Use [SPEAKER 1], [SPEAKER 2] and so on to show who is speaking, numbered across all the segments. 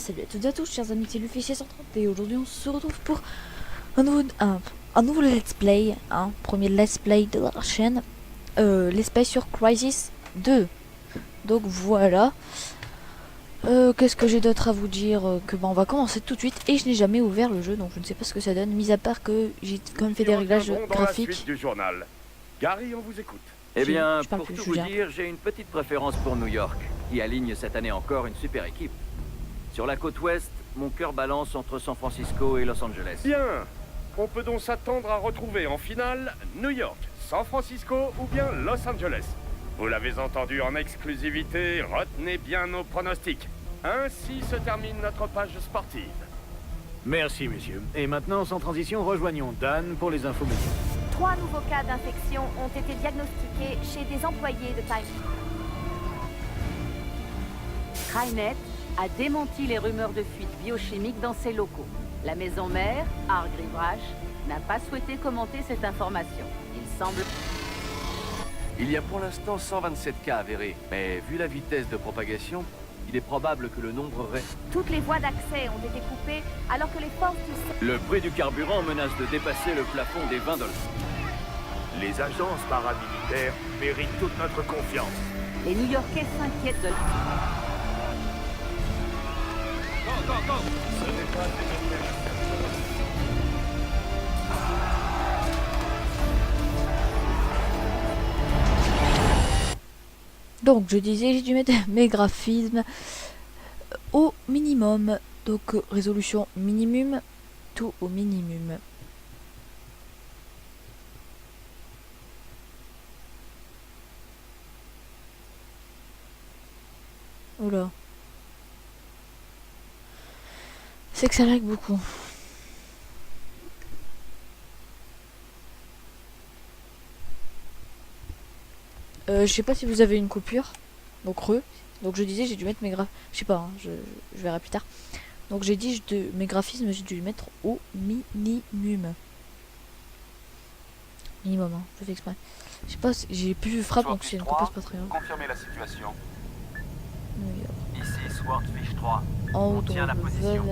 [SPEAKER 1] Salut à toutes et à tous, chers amis, c'est Luffy630 et aujourd'hui on se retrouve pour un nouveau let's play, premier let's play de la chaîne, let's play sur Crysis 2. Donc voilà, qu'est-ce que j'ai d'autre à vous dire, que on va commencer tout de suite et je n'ai jamais ouvert le jeu donc je ne sais pas ce que ça donne, mis à part que j'ai quand même fait des réglages graphiques.
[SPEAKER 2] Du journal. Gary, on vous écoute.
[SPEAKER 3] Eh bien,
[SPEAKER 1] je parle
[SPEAKER 3] pour
[SPEAKER 1] plus,
[SPEAKER 3] tout vous dire, j'ai une petite préférence pour New York, qui aligne cette année encore une super équipe. Sur la côte ouest, mon cœur balance entre San Francisco et Los Angeles.
[SPEAKER 2] Bien. On peut donc s'attendre à retrouver en finale New York, San Francisco ou bien Los Angeles. Vous l'avez entendu en exclusivité, retenez bien nos pronostics. Ainsi se termine notre page sportive.
[SPEAKER 4] Merci, messieurs. Et maintenant, sans transition, rejoignons Dan pour les infos médias.
[SPEAKER 5] 3 nouveaux cas d'infection ont été diagnostiqués chez des employés de Time.
[SPEAKER 6] Skynet a démenti les rumeurs de fuite biochimique dans ses locaux. La maison mère, Hargreaves, n'a pas souhaité commenter cette information. Il semble...
[SPEAKER 3] Il y a pour l'instant 127 cas avérés, mais vu la vitesse de propagation, il est probable que le nombre reste.
[SPEAKER 5] Toutes les voies d'accès ont été coupées alors que les forces du...
[SPEAKER 3] Le prix du carburant menace de dépasser le plafond des $20.
[SPEAKER 4] Les agences paramilitaires méritent toute notre confiance.
[SPEAKER 6] Les New-Yorkais s'inquiètent de...
[SPEAKER 1] Donc je disais, j'ai dû mettre mes graphismes au minimum, donc résolution minimum, tout au minimum. Oula. C'est que ça lag beaucoup. Je sais pas si vous avez une coupure. Donc Donc je disais j'ai dû mettre mes je sais pas, je verrai plus tard. Donc j'ai dit mes graphismes j'ai dû les mettre au minimum. Minimum, je fais exprès. Je sais pas, j'ai plus frappe donc c'est une compose pas très bien.
[SPEAKER 7] Confirmez la situation.
[SPEAKER 1] New York.
[SPEAKER 7] Ici Swordfish 3.
[SPEAKER 1] En haut
[SPEAKER 7] On tient la position.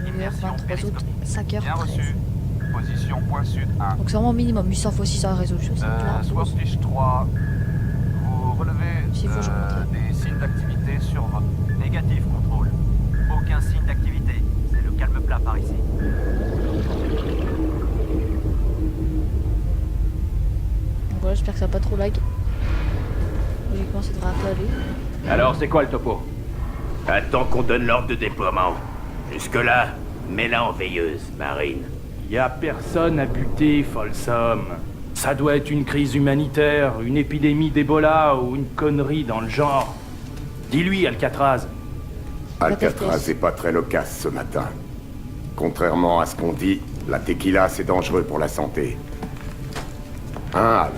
[SPEAKER 1] New York, 23 août, 5h13.
[SPEAKER 7] Bien reçu. Position point sud 1.
[SPEAKER 1] Donc c'est vraiment minimum, 800 x 600 résolution.
[SPEAKER 7] Swordfish 3. Vous relevez
[SPEAKER 1] S'il faut, je montrerai.
[SPEAKER 7] des signes d'activité sur votre...
[SPEAKER 8] Négatif, contrôle. Aucun signe d'activité. C'est le calme plat par ici.
[SPEAKER 1] Donc voilà, j'espère que ça va pas trop lag. Logiquement ça devrait un peu aller.
[SPEAKER 3] Alors, c'est quoi le topo?
[SPEAKER 4] Attends qu'on donne l'ordre de déploiement. Jusque-là, mets-la en veilleuse, Marine.
[SPEAKER 9] Y a personne à buter, Folsom. Ça doit être une crise humanitaire, une épidémie d'Ebola ou une connerie dans le genre. Dis-lui, Alcatraz.
[SPEAKER 10] Alcatraz est pas très loquace ce matin. Contrairement à ce qu'on dit, la tequila c'est dangereux pour la santé. Al.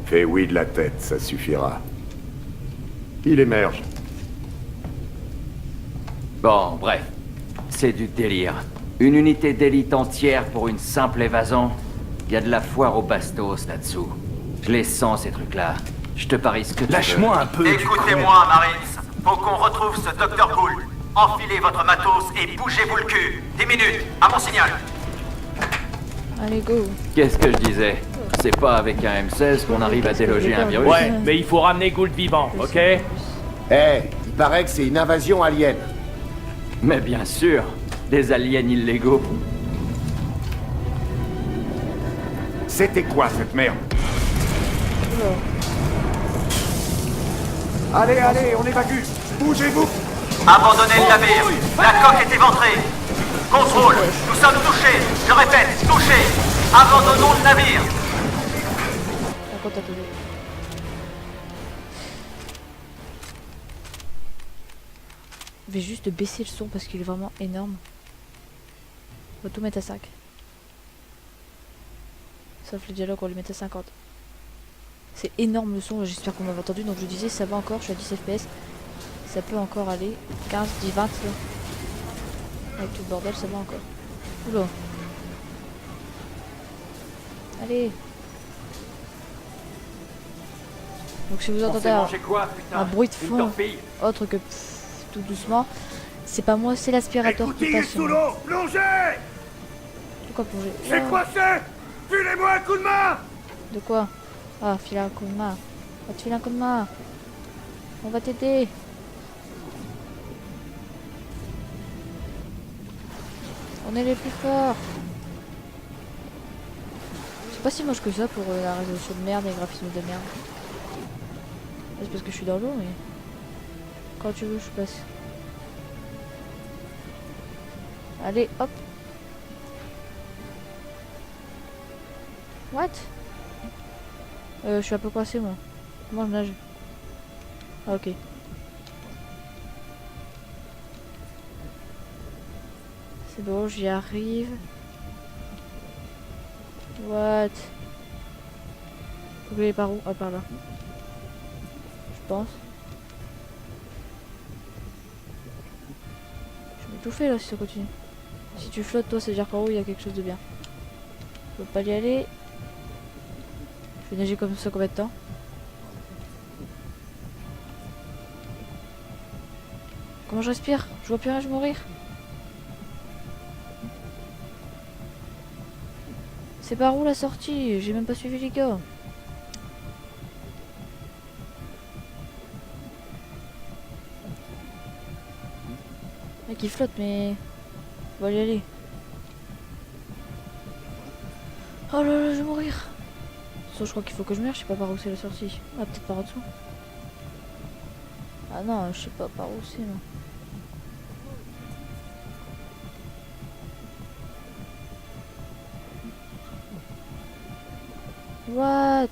[SPEAKER 10] Fais oui de la tête, ça suffira. Il émerge.
[SPEAKER 8] Bon, bref. C'est du délire. Une unité d'élite entière pour une simple évasion. Il y a de la foire au bastos là-dessous. Je les sens ces trucs-là. Je te parie ce que tu veux.
[SPEAKER 9] Lâche-moi un peu.
[SPEAKER 8] Écoutez-moi, Marines. Faut qu'on retrouve ce Dr. Gould. Enfilez votre matos et bougez-vous le cul. 10 minutes, à mon signal.
[SPEAKER 1] Allez go.
[SPEAKER 3] Qu'est-ce que je disais? C'est pas avec un M16 qu'on arrive à déloger un virus.
[SPEAKER 9] Ouais, mais il faut ramener Gould vivant, ok?
[SPEAKER 10] Il paraît que c'est une invasion alien.
[SPEAKER 3] Mais bien sûr, des aliens illégaux.
[SPEAKER 10] C'était quoi cette merde? Allez, on évacue. Bougez-vous.
[SPEAKER 8] Abandonnez le navire. La coque est éventrée. Contrôle, nous sommes touchés. Je répète, touchés. Abandonnons le navire.
[SPEAKER 1] Attendez. Je vais juste baisser le son parce qu'il est vraiment énorme. On va tout mettre à 5. Sauf le dialogue, on va le mettre à 50. C'est énorme le son, j'espère qu'on m'avait entendu. Donc je disais, ça va encore, je suis à 10 FPS. Ça peut encore aller. 15, 10, 20 là. Avec tout le bordel, ça va encore. Oula. Allez. Donc si vous entendez un bruit de fond autre que tout doucement, C'est pas moi, c'est l'aspirateur qui
[SPEAKER 10] Écoutez,
[SPEAKER 1] passe.
[SPEAKER 10] sous l'eau, plongez!
[SPEAKER 1] Pourquoi plonger?
[SPEAKER 10] C'est quoi c'est? Filez-moi un coup de main!
[SPEAKER 1] De quoi? Ah, file un coup de main. On va te filer un coup de main. On va t'aider. On est les plus forts. C'est pas si moche que ça pour la résolution de merde et les graphismes de merde. C'est parce que je suis dans l'eau, mais... Quand tu veux, je passe. Allez, hop. What? Je suis un peu coincé, moi. Comment je nage? Ah, ok. C'est bon, j'y arrive. What? Faut que j'aille par où? Ah, par là. Je pense. Je vais m'étouffer là si ça continue. Si tu flottes, toi, c'est dire par où il y a quelque chose de bien. Je peux pas y aller. Je vais nager comme ça combien de temps? Comment je respire? Je vois plus rien, je vais mourir. C'est par où la sortie? J'ai même pas suivi les gars. Mec il flotte mais... On va y aller. Oh là là, je vais mourir. Sauf je crois qu'il faut que je meure, je sais pas par où c'est la sortie. Ah peut-être par en dessous. Ah non, je sais pas par où c'est non. What?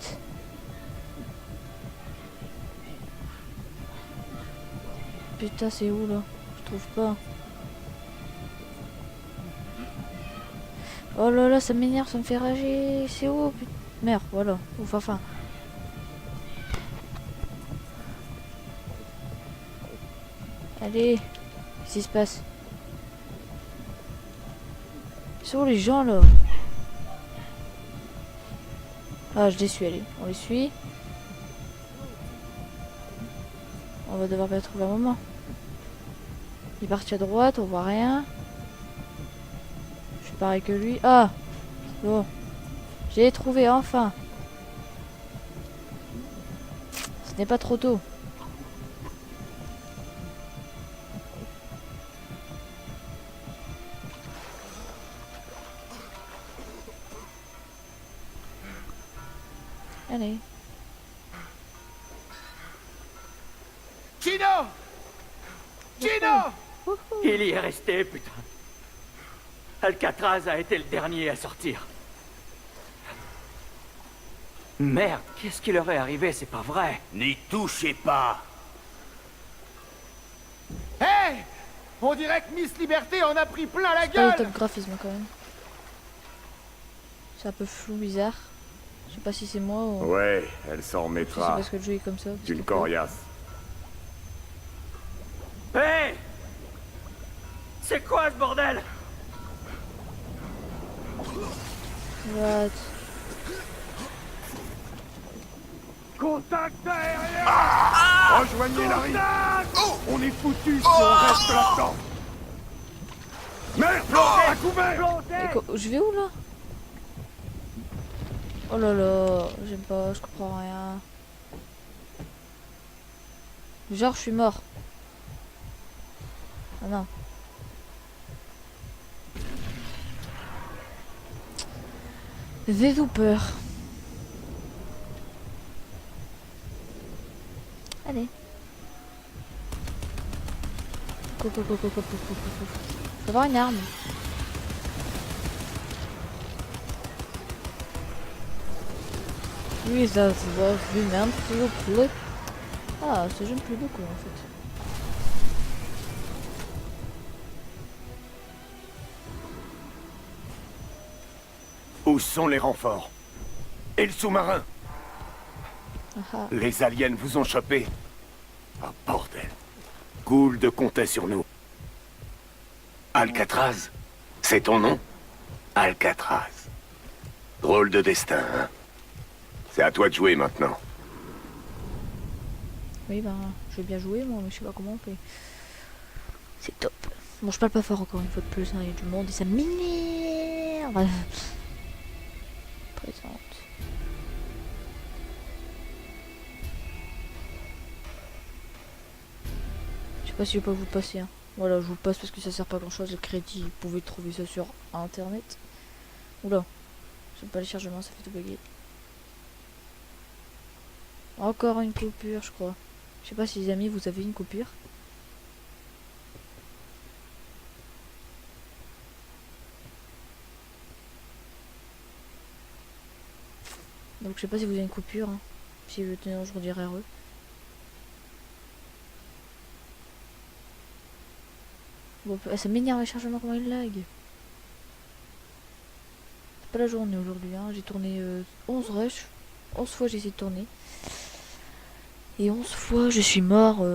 [SPEAKER 1] Putain, c'est où là? Je trouve pas. Oh là là, ça m'énerve, ça me fait rager. C'est où? Putain. Merde, voilà. Ouf, enfin. Allez. Qu'est-ce qui se passe? C'est où les gens là? Ah, je les suis, allez. On les suit. On va devoir bien trouver un moment. Il est parti à droite, on voit rien. Je suis pareil que lui. Ah! Bon. J'ai trouvé, enfin. Ce n'est pas trop tôt. Allez.
[SPEAKER 4] Gino! Gino!
[SPEAKER 8] Il y est resté, putain. Alcatraz a été le dernier à sortir. Merde, qu'est-ce qui leur est arrivé? C'est pas vrai.
[SPEAKER 4] N'y touchez pas!
[SPEAKER 11] Hey! On dirait que Miss Liberté en a pris plein la
[SPEAKER 1] Pas le
[SPEAKER 11] gueule!
[SPEAKER 1] top graphisme quand même. C'est un peu flou, bizarre. Je sais pas si c'est moi ou...
[SPEAKER 10] Ouais, elle s'en
[SPEAKER 1] Je sais
[SPEAKER 10] remettra.
[SPEAKER 1] parce que le jeu est comme ça. parce
[SPEAKER 10] D'une
[SPEAKER 1] que-
[SPEAKER 10] coriace.
[SPEAKER 8] Hé! C'est quoi ce bordel?
[SPEAKER 1] What?
[SPEAKER 10] Contact aérien! Rejoignez la rive! On est foutus si on reste là-dedans! Merde! À couvert!
[SPEAKER 1] Je vais où là? Oh là là, j'aime pas, je comprends rien. Genre je suis mort. Ah non. J'ai eu peur. Allez. Go, go, go, go, go, go, go, go, go. Je peux avoir une arme. Oui, ça se voit même s'il vous plaît. Ah, ce jeu me plaît beaucoup en fait.
[SPEAKER 10] Où sont les renforts? Et le sous-marin?
[SPEAKER 1] Ah ah.
[SPEAKER 10] Les aliens vous ont chopé? Ah bordel. Gould comptait sur nous. Alcatraz? C'est ton nom? Alcatraz. Drôle de destin, hein? C'est à toi de jouer maintenant.
[SPEAKER 1] Oui, ben, je vais bien jouer moi, mais je sais pas comment on fait. C'est top. Bon, je parle pas fort encore une fois de plus, hein, il y a du monde et ça m'énerve. Présente. Je sais pas si je vais pas vous passer. Hein. Voilà, je vous passe parce que ça sert pas à grand chose. Le crédit, vous pouvez trouver ça sur internet. Oula, c'est pas les chargements, ça fait tout bugger. Encore une coupure, je crois. Je sais pas si les amis, vous avez une coupure. Donc je sais pas si vous avez une coupure. Hein. Si je tenais, je vous dirai heureux. Bon, ça m'énerve les chargements, comment il lag. C'est pas la journée aujourd'hui, hein. J'ai tourné 11 rushs. 11 fois j'ai essayé de tourner. Et 11 fois je suis mort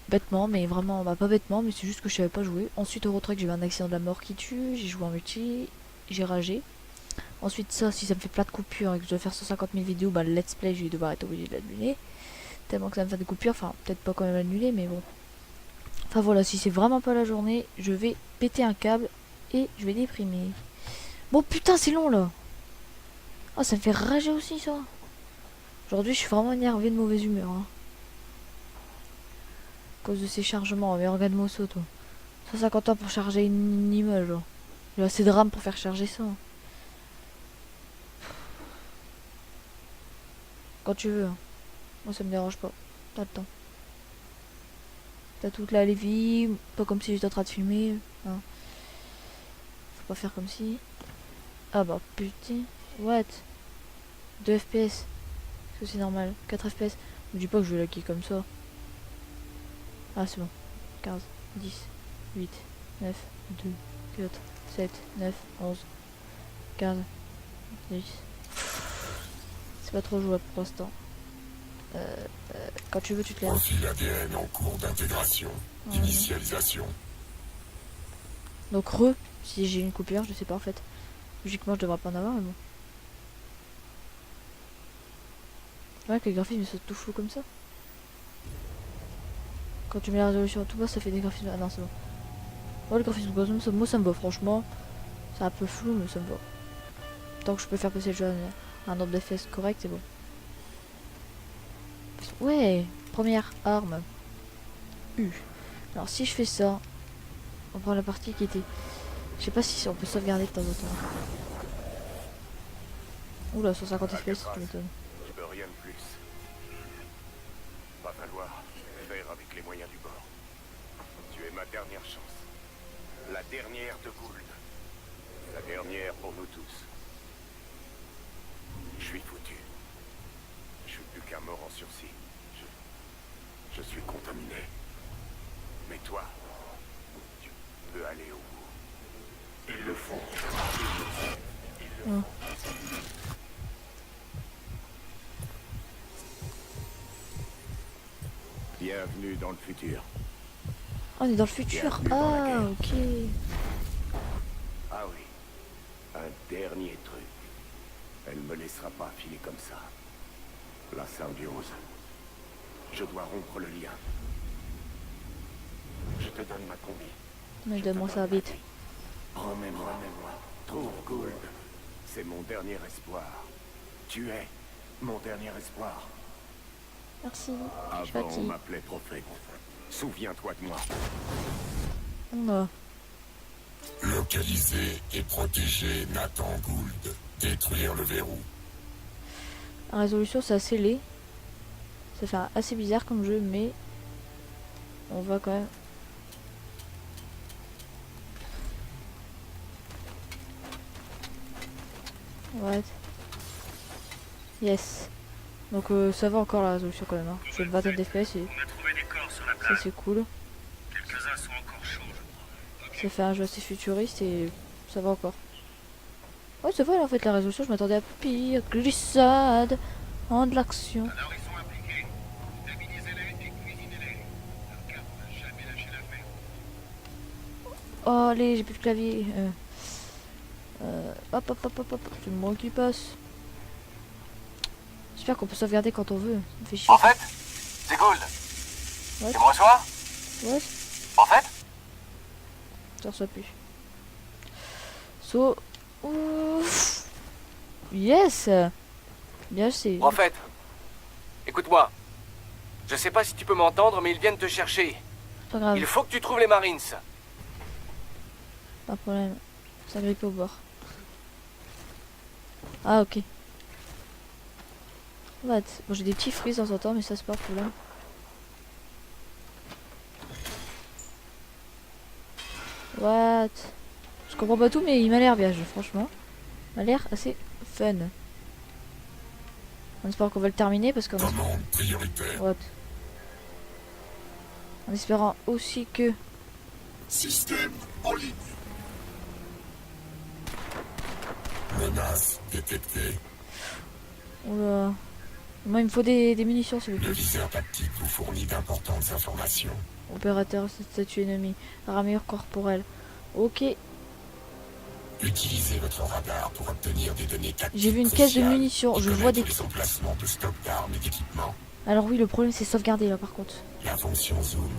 [SPEAKER 1] bêtement, mais vraiment, bah pas bêtement, mais c'est juste que je savais pas jouer. Ensuite au retrait, j'ai eu un accident de la mort qui tue, j'ai joué en multi, j'ai ragé. Ensuite ça, si ça me fait plein de coupures et que je dois faire 150 000 vidéos, bah le let's play, je vais devoir être obligé de l'annuler. Tellement que ça me fait des coupures, enfin peut-être pas quand même annuler, mais bon. Enfin voilà, si c'est vraiment pas la journée, je vais péter un câble et je vais déprimer. Bon putain, c'est long là. Oh, ça me fait rager aussi ça. Aujourd'hui, je suis vraiment énervé de mauvaise humeur. Hein. À cause de ces chargements. Mais regarde-moi ça, toi. 150 ans pour charger une image. Là. J'ai assez de RAM pour faire charger ça. Hein. Quand tu veux. Hein. Moi, ça me dérange pas. T'as le temps. T'as toute la vie. Pas comme si j'étais en train de filmer. Hein. Faut pas faire comme si. Ah bah putain. What? 2 FPS. C'est normal, 4 FPS. Me dis pas que je vais laquer comme ça. Ah c'est bon. 15, 10, 8, 9, 2, 4, 7, 9, 11, 15, 10. C'est pas trop jouable pour l'instant. Quand tu veux tu te lèves.
[SPEAKER 12] Profil ADN en cours d'intégration. Initialisation.
[SPEAKER 1] Donc si j'ai une coupure, je sais pas en fait. Logiquement je devrais pas en avoir mais bon. Ouais, que les graphismes sont tout flou comme ça. Quand tu mets la résolution tout bas, ça fait des graphismes. Ah non, c'est bon. Ouais, le graphisme comme ça, moi ça me va franchement. C'est un peu flou, mais ça me va. Tant que je peux faire passer le jeu à un nombre d'FS correct, c'est bon. Ouais, première arme. Alors si je fais ça, on prend la partie qui était. Je sais pas si on peut sauvegarder de temps en temps. Oula, 150 FPS, tu m'étonnes.
[SPEAKER 10] Rien de plus. Va falloir faire avec les moyens du bord. Tu es ma dernière chance. La dernière de Gould. La dernière pour nous tous. Je suis foutu. Je suis plus qu'un mort en sursis. Je suis contaminé. Mais toi, tu peux aller au bout. Ils le font. Ils le font. Bienvenue dans le futur.
[SPEAKER 1] Oh, on est dans le futur. Ah, ok.
[SPEAKER 10] Ah oui. Un dernier truc. Elle me laissera pas filer comme ça. La symbiose. Je dois rompre le lien. Je te donne ma combi.
[SPEAKER 1] Mais donne-moi ça vite.
[SPEAKER 10] Remets-moi. Trouve Gould. C'est mon dernier espoir. Tu es mon dernier espoir.
[SPEAKER 1] Merci.
[SPEAKER 10] Avant, on m'appelait prophète. Souviens-toi de moi.
[SPEAKER 1] Non.
[SPEAKER 12] Localiser et protéger Nathan Gould. Détruire le verrou.
[SPEAKER 1] La résolution, c'est assez laid. Ça fait assez bizarre comme jeu, mais on va quand même. Ouais. Yes. Donc ça va encore la résolution quand même. Hein. C'est une vingtaine d'FPS et ça c'est cool.
[SPEAKER 2] Quelques-uns sont encore chauds, je crois.
[SPEAKER 1] Ça fait un jeu assez futuriste et ça va encore. Ouais, c'est vrai en fait la résolution, je m'attendais à pire. Glissade en de l'action.
[SPEAKER 2] Alors ils sont impliqués. Stabilisez-les et cuisinez-les. Le cap n'a jamais lâché l'affaire.
[SPEAKER 1] Oh allez, j'ai plus de clavier. Hop, c'est moi qui passe. J'espère qu'on peut sauvegarder quand on veut. Ça me fait chier.
[SPEAKER 7] En fait, c'est Gould.
[SPEAKER 1] Ouais.
[SPEAKER 7] Tu me reçois?
[SPEAKER 1] Ouais.
[SPEAKER 7] En fait,
[SPEAKER 1] Ça reçoit plus. So... Ouf. Yes. Bien c'est...
[SPEAKER 13] En fait, écoute-moi. Je sais pas si tu peux m'entendre, mais ils viennent te chercher.
[SPEAKER 1] Pas grave.
[SPEAKER 13] Il faut que tu trouves les Marines.
[SPEAKER 1] Pas de problème. Ça grippe au bord. Ah ok. What? Bon j'ai des petits frises de temps en temps mais ça c'est pas un problème. What? Je comprends pas tout mais il m'a l'air bien franchement. Il m'a l'air assez fun. On espère qu'on va le terminer parce qu'on
[SPEAKER 12] Commande prioritaire.
[SPEAKER 1] What? En espérant aussi que...
[SPEAKER 12] Système en ligne. Menace détectée.
[SPEAKER 1] Oula. Moi il me faut des munitions s'il vous
[SPEAKER 12] Le
[SPEAKER 1] plaît.
[SPEAKER 12] viseur tactique vous fournit d'importantes informations.
[SPEAKER 1] Opérateur, statut ennemi. Ramure corporelle. Ok.
[SPEAKER 12] Utilisez votre radar pour obtenir des données tactiques.
[SPEAKER 1] J'ai vu une caisse de
[SPEAKER 12] cruciales
[SPEAKER 1] munitions.
[SPEAKER 12] et
[SPEAKER 1] Je vois des...
[SPEAKER 12] connaître les emplacements de stock d'armes et d'équipements.
[SPEAKER 1] Alors oui, le problème c'est sauvegarder là par contre.
[SPEAKER 12] La fonction zoom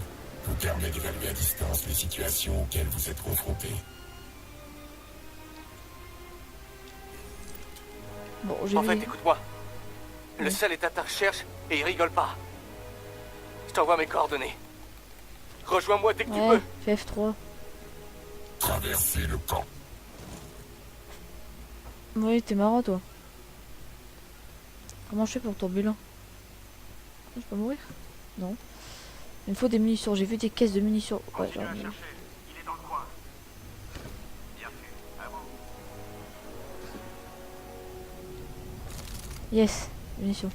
[SPEAKER 12] vous permet d'évaluer à distance les situations auxquelles vous êtes confronté.
[SPEAKER 1] Bon, j'ai
[SPEAKER 13] En
[SPEAKER 1] vu...
[SPEAKER 13] fait, écoute-moi. Le seul est à ta recherche et il rigole pas. Je t'envoie mes coordonnées. Rejoins-moi dès que tu
[SPEAKER 1] Ouais,
[SPEAKER 13] peux.
[SPEAKER 1] fais F3.
[SPEAKER 12] Traversez le camp.
[SPEAKER 1] Oui, t'es marrant toi. Comment je fais pour tomber là? Je peux mourir? Non. Il me faut des munitions. J'ai vu des caisses de munitions. Ouais, genre...
[SPEAKER 7] Il est dans le coin. Bien fait. À vous.
[SPEAKER 1] Yes, munitions.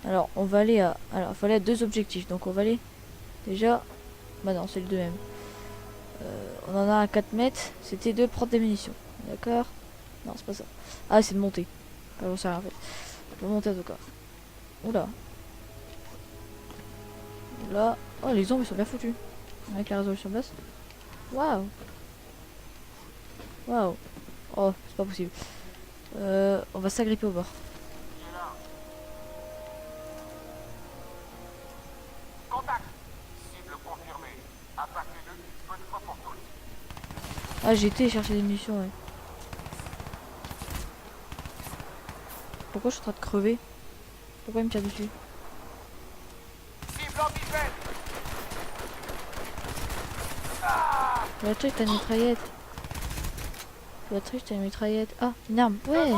[SPEAKER 1] Alors, on va aller à... Alors, il fallait à 2 objectifs. Donc, on va aller... Déjà... Bah non, c'est le 2 même. On en a à 4 mètres. C'était de prendre des munitions. D'accord? Non, c'est pas ça. Ah, c'est de monter. Ah, j'en sais rien en fait. Je peux monter en tout cas. Oula. Oula. Oh, les ombres ils sont bien foutus. Avec la résolution basse. Waouh. Waouh. Oh, c'est pas possible. On va s'agripper au bord.
[SPEAKER 7] Contact. Cible confirmée. Attaquez-le une bonne fois pour toutes.
[SPEAKER 1] Ah, j'ai été chercher des munitions, ouais. Pourquoi je suis en train de crever? Pourquoi il me tire dessus?
[SPEAKER 7] Cible en visuel.
[SPEAKER 1] La triche, t'as une mitraillette. La triche, t'as une mitraillette. Ah, une arme. Ouais.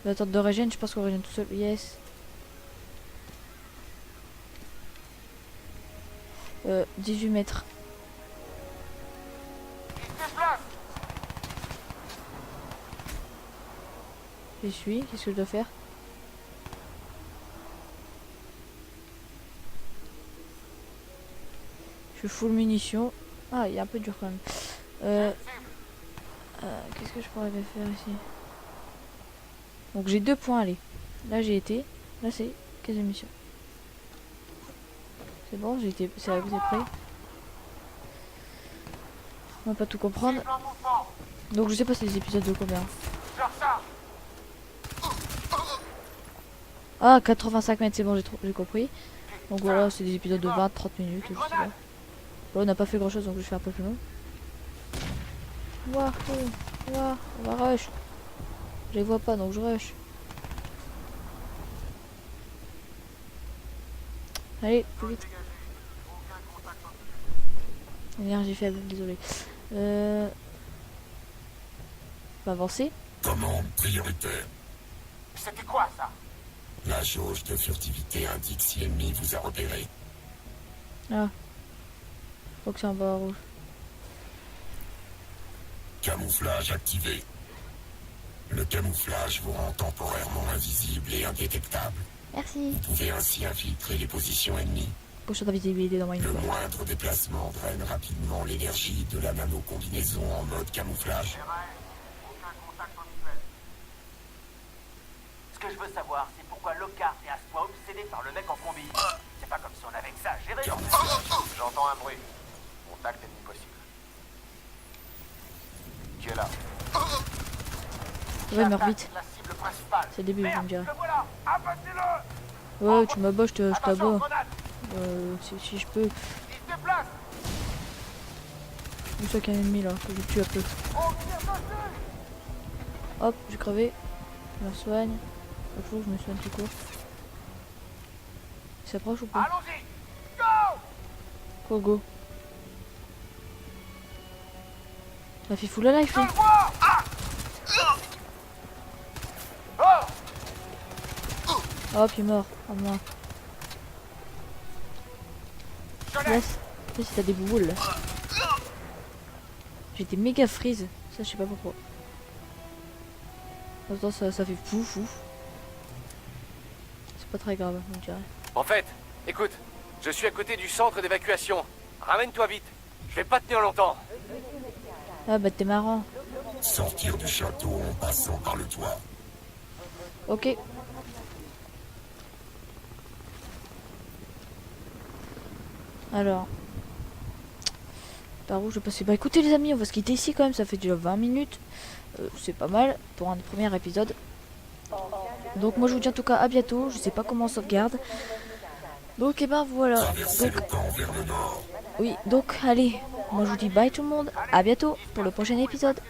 [SPEAKER 1] La tente de régène, je pense qu'on régène tout seul. Yes. 18 mètres. Je suis. Qu'est-ce que je dois faire? Je suis full munitions. Ah, il est un peu dur quand même. Qu'est-ce que je pourrais faire ici? Donc j'ai 2 points, allez. Là j'ai été. Là c'est 15 munitions. C'est bon, j'ai été. C'est prêt. On va pas tout comprendre. Donc je sais pas c'est les épisodes de combien. Ah, 85 mètres, c'est bon, j'ai compris. Donc voilà, c'est des épisodes de 20-30 minutes, je sais pas. Là, on n'a pas fait grand chose, donc je fais un peu plus long. Waouh, waouh, on va rush. Je les vois pas, donc je rush. Allez, plus vite. Énergie faible, désolé. On va avancer.
[SPEAKER 12] Commande prioritaire.
[SPEAKER 7] C'était quoi ça?
[SPEAKER 12] La jauge de furtivité indique si l'ennemi vous a repéré.
[SPEAKER 1] Ah. Faut que c'est en bas rouge.
[SPEAKER 12] Camouflage activé. Le camouflage vous rend temporairement invisible et indétectable.
[SPEAKER 1] Merci.
[SPEAKER 12] Vous pouvez ainsi infiltrer les positions ennemies.
[SPEAKER 1] Potion d'invisibilité dans
[SPEAKER 12] Le moindre déplacement draine rapidement l'énergie de la nano-combinaison en mode camouflage.
[SPEAKER 13] Ce que je veux savoir, c'est pourquoi Lockhart est à ce point obsédé par le mec en combi. C'est pas comme si on avait que ça à gérer.
[SPEAKER 7] J'entends un bruit. Contact ennemi possible. Qui est là?
[SPEAKER 1] Ouais, meurt vite.
[SPEAKER 7] La cible principale.
[SPEAKER 1] C'est le début, je me dirais.
[SPEAKER 7] Le voilà. Abattez-le.
[SPEAKER 1] Ouais, tu m'abats, je t'abats. Si je peux. Où c'est qu'un ennemi là, que je tue un peu. Hop, j'ai crevé. Je me soigne. Faut que je me soigne tout court. Il s'approche ou pas?
[SPEAKER 11] Allons-y.
[SPEAKER 1] Quoi, go? Il a fait full life, lui. Hop, il est mort. À moi. Laisse. Si t'as des boules là. J'étais méga freeze. Ça, je sais pas pourquoi. Attends, ça fait pouf. C'est pas très grave, on dirait.
[SPEAKER 13] En fait, écoute, je suis à côté du centre d'évacuation. Ramène-toi vite. Je vais pas tenir longtemps.
[SPEAKER 1] Ah bah t'es marrant.
[SPEAKER 12] Sortir du château en passant par le toit.
[SPEAKER 1] Ok. Alors. Par où je passe? Bah écoutez les amis, on va se quitter ici quand même, ça fait déjà 20 minutes. C'est pas mal pour un premier épisode. Donc moi je vous dis en tout cas à bientôt, je sais pas comment on sauvegarde. Donc et ben voilà. Donc, oui, donc allez, moi je vous dis bye tout le monde, à bientôt pour le prochain épisode.